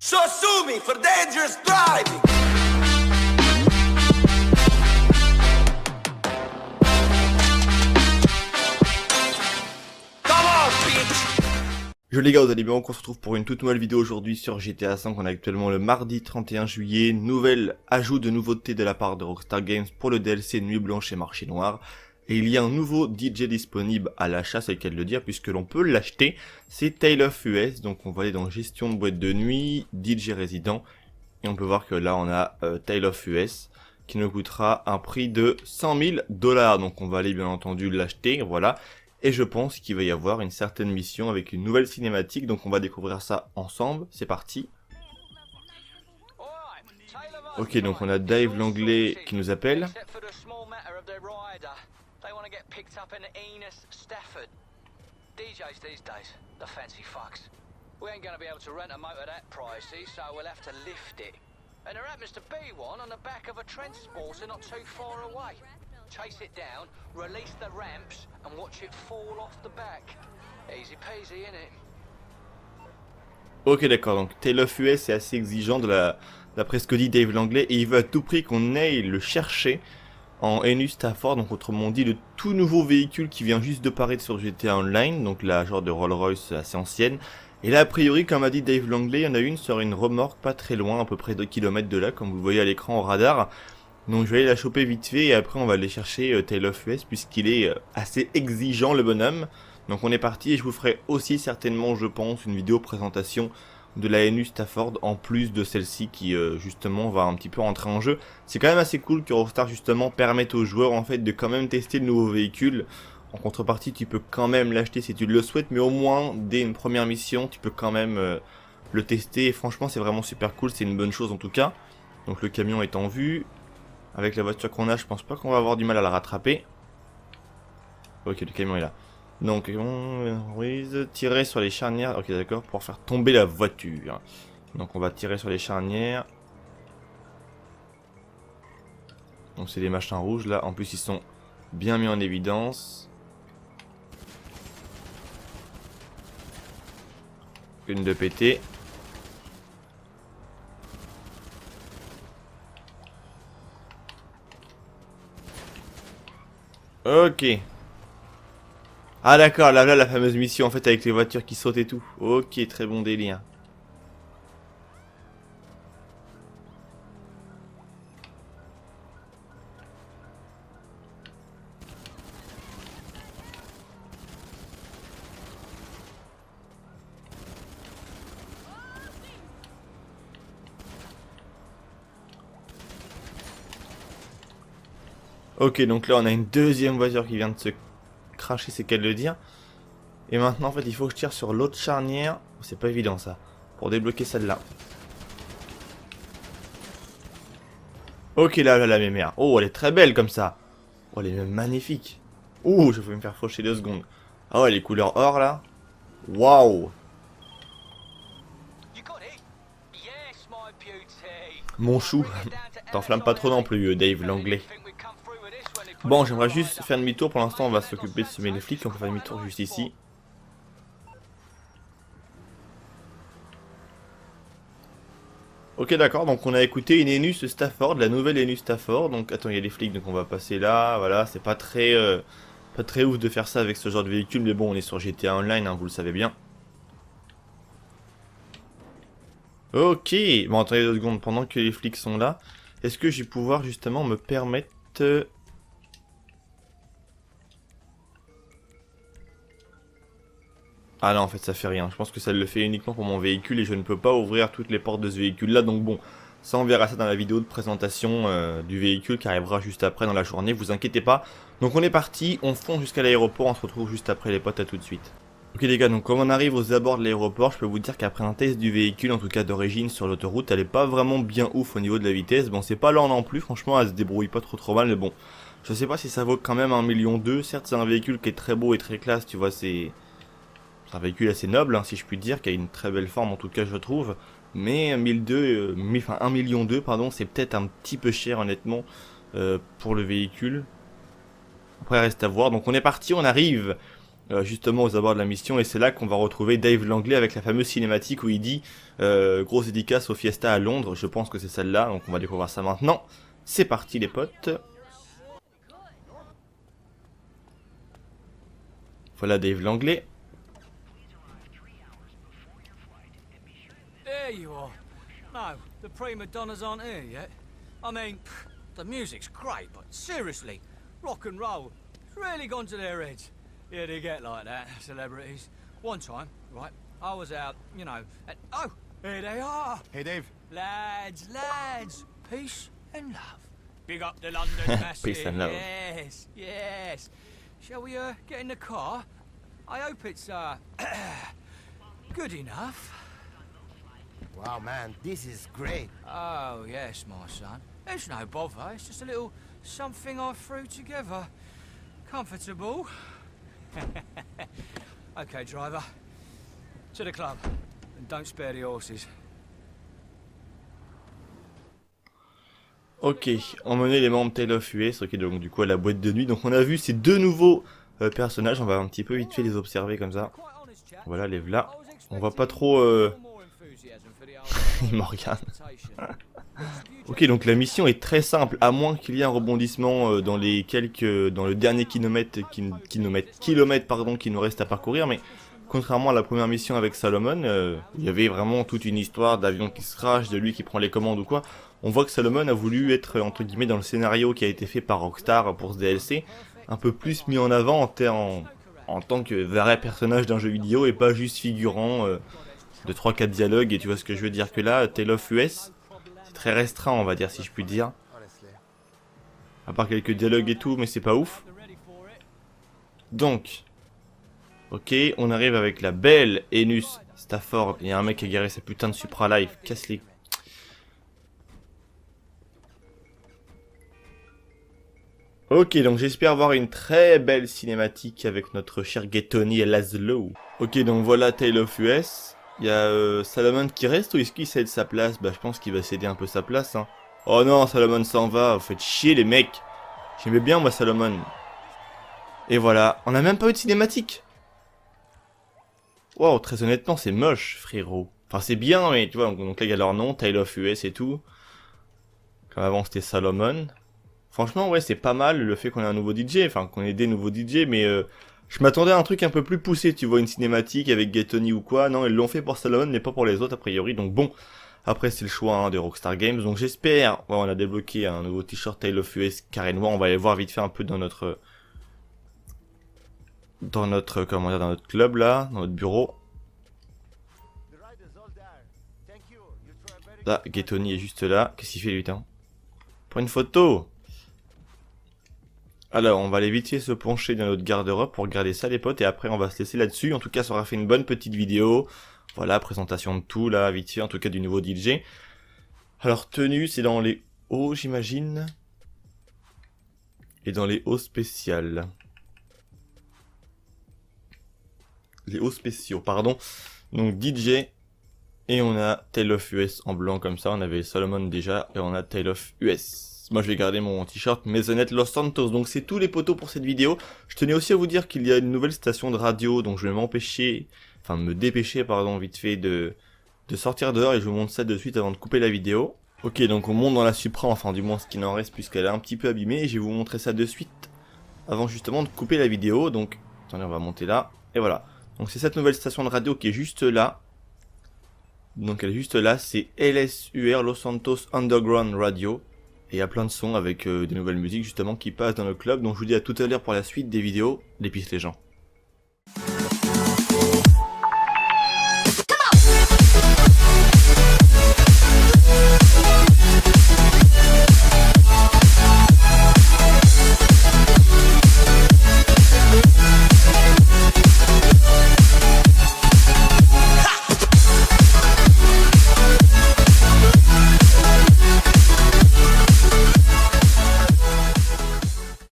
So sue me for dangerous driving. Come on, bitch. Yo les gars, vous allez bien, on se retrouve pour une toute nouvelle vidéo aujourd'hui sur GTA 5. On est actuellement le mardi 31 juillet, nouvel ajout de nouveautés de la part de Rockstar Games pour le DLC Nuit Blanche et Marché Noir. Et il y a un nouveau DJ disponible à l'achat, c'est le cas de le dire, puisque l'on peut l'acheter. C'est Tale of US, donc on va aller dans gestion de boîte de nuit, DJ résident. Et on peut voir que là on a Tale of US, qui nous coûtera un prix de 100 000 $. Donc on va aller bien entendu l'acheter, voilà. Et je pense qu'il va y avoir une certaine mission avec une nouvelle cinématique, donc on va découvrir ça ensemble, c'est parti. Ok, donc on a Dave l'anglais qui nous appelle. DJs these days, the fancy fucks. We ain't gonna be able to rent a motor that pricey, so we'll have to lift it. And there happens to be one on the back of a transporter not too far away. Chase it down, release the ramps, and watch it fall off the back. Easy peasy, innit? Ok d'accord, donc Tale of US est assez exigeant d'après ce que dit Dave l'anglais, et il veut à tout prix qu'on aille le chercher en NU Stafford, donc autrement dit le tout nouveau véhicule qui vient juste de paraître sur GTA Online, donc la genre de Rolls Royce assez ancienne. Et là a priori, comme a dit Dave Langley, il y en a une sur une remorque pas très loin, à peu près 2 km de là, comme vous le voyez à l'écran au radar. Donc je vais aller la choper vite fait et après on va aller chercher Tale of US puisqu'il est assez exigeant le bonhomme. Donc on est parti et je vous ferai aussi certainement, je pense, une vidéo présentation de la NU Stafford en plus de celle-ci qui justement va un petit peu rentrer en jeu. C'est quand même assez cool que Rockstar justement permette aux joueurs en fait de quand même tester le nouveau véhicule. En contrepartie tu peux quand même l'acheter si tu le souhaites, mais au moins dès une première mission tu peux quand même le tester. Et franchement c'est vraiment super cool, c'est une bonne chose en tout cas. Donc le camion est en vue. Avec la voiture qu'on a je pense pas qu'on va avoir du mal à la rattraper. Ok, le camion est là. Donc, tirer sur les charnières. Ok, d'accord, pour faire tomber la voiture. Donc, on va tirer sur les charnières. Donc, c'est des machins rouges là. En plus, ils sont bien mis en évidence. Une de pété. Ok. Ah d'accord, là la fameuse mission en fait avec les voitures qui sautent et tout. Ok, très bon délire. Ok, donc là on a une deuxième voiture qui vient de se cracher, c'est qu'elle le dire. Et maintenant en fait il faut que je tire sur l'autre charnière. C'est pas évident ça. Pour débloquer celle-là. Ok, là la mémère. Oh, elle est très belle comme ça. Oh, elle est même magnifique. Ouh, je vais me faire faucher 2 secondes. Ah ouais, les couleurs or là. Waouh. Mon chou. T'enflamme pas trop non plus, Dave l'anglais. Bon, j'aimerais juste faire demi-tour. Pour l'instant, on va s'occuper de semer les flics. On peut faire demi-tour juste ici. Ok, d'accord. Donc, on a écouté une NU Stafford, la nouvelle NU Stafford. Donc, attends, il y a les flics. Donc, on va passer là. Voilà, c'est pas très ouf de faire ça avec ce genre de véhicule. Mais bon, on est sur GTA Online, hein, vous le savez bien. Ok. Bon, attendez 2 secondes. Pendant que les flics sont là, est-ce que je vais pouvoir justement me permettre... Ah non, en fait ça fait rien, je pense que ça le fait uniquement pour mon véhicule et je ne peux pas ouvrir toutes les portes de ce véhicule là, donc bon, ça on verra ça dans la vidéo de présentation du véhicule qui arrivera juste après dans la journée, vous inquiétez pas. Donc on est parti, on fonce jusqu'à l'aéroport, on se retrouve juste après les potes, à tout de suite. Ok les gars, donc comme on arrive aux abords de l'aéroport, je peux vous dire qu'après un test du véhicule, en tout cas d'origine sur l'autoroute, elle est pas vraiment bien ouf au niveau de la vitesse. Bon, c'est pas lent non plus, franchement elle se débrouille pas trop mal, mais bon, je sais pas si ça vaut quand même 1,2 million. Certes c'est un véhicule qui est très beau et très classe, tu vois, c'est un véhicule assez noble, hein, si je puis dire, qui a une très belle forme en tout cas je trouve. Mais 1,2 million, pardon, c'est peut-être un petit peu cher honnêtement pour le véhicule. Après reste à voir. Donc on est parti, on arrive justement aux abords de la mission, et c'est là qu'on va retrouver Dave Langley avec la fameuse cinématique où il dit grosse dédicace au Fiesta à Londres. Je pense que c'est celle-là, donc on va découvrir ça maintenant. C'est parti les potes. Voilà Dave Langley. There you are. No, the prima donnas aren't here yet. I mean, the music's great, but seriously, rock and roll, it's really gone to their heads. Yeah, they get like that, celebrities. One time, right, I was out, you know, and oh, here they are. Hey, Dave. Lads, peace and love. Big up the London massive. Peace and love. Yes. Shall we get in the car? I hope it's good enough. Wow, man, this is great. Oh yes, my son. There's no bother. It's just a little something I threw together. Comfortable. Okay, driver. To the club, and don't spare the horses. Ok, emmener les membres Tale of US, ok, donc du coup à la boîte de nuit. Donc on a vu ces deux nouveaux personnages, on va un petit peu vite fait les observer comme ça. Voilà, les v'là. On voit pas trop Morgan. Ok, donc la mission est très simple, à moins qu'il y ait un rebondissement dans le dernier kilomètre qui nous reste à parcourir, mais contrairement à la première mission avec Salomon, il y avait vraiment toute une histoire d'avion qui se crash, de lui qui prend les commandes ou quoi. On voit que Salomon a voulu être, entre guillemets, dans le scénario qui a été fait par Rockstar pour ce DLC, un peu plus mis en avant en tant que vrai personnage d'un jeu vidéo et pas juste figurant de 3-4 dialogues. Et tu vois ce que je veux dire, que là, Tale of US, c'est très restreint, on va dire, si je puis dire. À part quelques dialogues et tout, mais c'est pas ouf. Donc, ok, on arrive avec la belle Enus Stafford. Il y a un mec qui a garé sa putain de Supra Life, casse les... Ok, donc j'espère avoir une très belle cinématique avec notre cher Gaetoni et Laszlo. Ok, donc voilà Tale of US. Il y a Salomon qui reste ou est-ce qu'il cède sa place? Bah je pense qu'il va céder un peu sa place. Hein. Oh non, Salomon s'en va, vous faites chier les mecs. J'aimais bien moi Salomon. Et voilà, on a même pas eu de cinématique. Wow, très honnêtement c'est moche frérot. Enfin c'est bien mais tu vois, donc là il y a leur nom, Tale of US et tout. Comme avant c'était Salomon. Franchement, ouais, c'est pas mal le fait qu'on ait un nouveau DJ, enfin qu'on ait des nouveaux DJ, mais je m'attendais à un truc un peu plus poussé, tu vois, une cinématique avec Gaetoni ou quoi. Non, ils l'ont fait pour Salomon, mais pas pour les autres, a priori. Donc bon, après c'est le choix hein, de Rockstar Games. Donc j'espère, ouais, on a débloqué un nouveau t-shirt Tale of US carré noir. On va aller voir vite fait un peu dans notre comment dire, dans notre club là, dans notre bureau. Là, Gaetoni est juste là. Qu'est-ce qu'il fait lui, putain? Pour une photo. Alors, on va aller vite se pencher dans notre garde-robe pour regarder ça les potes, et après on va se laisser là-dessus. En tout cas, ça aura fait une bonne petite vidéo. Voilà, présentation de tout là, vite fait, en tout cas du nouveau DJ. Alors, tenue, c'est dans les hauts, j'imagine. Et dans les hauts spéciales. Les hauts spéciaux, pardon. Donc DJ, et on a Tale of US en blanc comme ça. On avait Salomon déjà, et on a Tale of US. Moi je vais garder mon t-shirt Maisonnette Los Santos. Donc c'est tous les potos pour cette vidéo. Je tenais aussi à vous dire qu'il y a une nouvelle station de radio. Donc je vais me dépêcher pardon vite fait de sortir dehors. Et je vous montre ça de suite avant de couper la vidéo. Ok, donc on monte dans la Supra, enfin du moins ce qu'il en reste puisqu'elle est un petit peu abîmée. Et je vais vous montrer ça de suite avant justement de couper la vidéo. Donc attendez, on va monter là. Et voilà. Donc c'est cette nouvelle station de radio qui est juste là. Donc elle est juste là, c'est LSUR Los Santos Underground Radio. Et il y a plein de sons avec des nouvelles musiques justement qui passent dans le club. Donc je vous dis à tout à l'heure pour la suite des vidéos. Les pistes les gens.